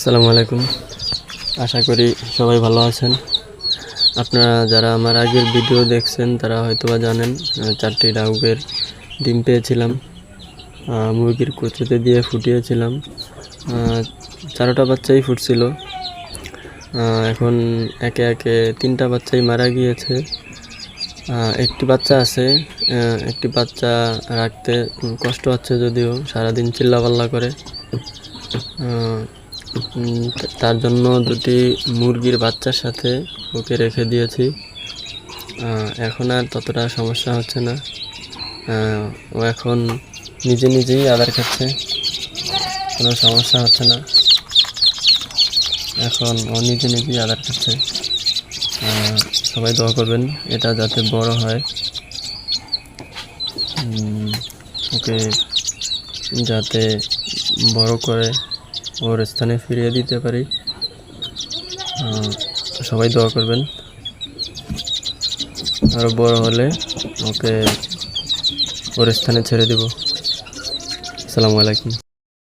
আসসালামু আলাইকুম। আশা করি সবাই ভালো আছেন। আপনারা যারা আমার আগের ভিডিও দেখছেন তারা হয়তোবা জানেন 4টি ডাউকের ডিম পেয়েছিলাম, মুরগির কুচুতে দিয়ে ফুটিয়েছিলাম। 4টা বাচ্চাই ফুটছিল। এখন একে একে 3টা বাচ্চাই মারা গিয়েছে। একটি বাচ্চা আছে, একটি বাচ্চা রাখতে কষ্ট হচ্ছে, যদিও সারাদিন চিল্লাপাল্লা করে। তার জন্য দুটি মুরগির বাচ্চার সাথে ওকে রেখে দিয়েছি। এখন আর ততটা সমস্যা হচ্ছে না। ও এখন নিজেই আদার খাচ্ছে, কোনো সমস্যা হচ্ছে না। এখন ও নিজেই আদার খাচ্ছে। সবাই দোয়া করবেন এটা যাতে বড় হয়, ওকে যাতে বড় করে ওর স্থানে ফিরিয়ে দিতে পারি। সবাই দোয়া করবেন। আরও বড় হলে ওকে ওর স্থানে ছেড়ে দেব। আসসালামু আলাইকুম।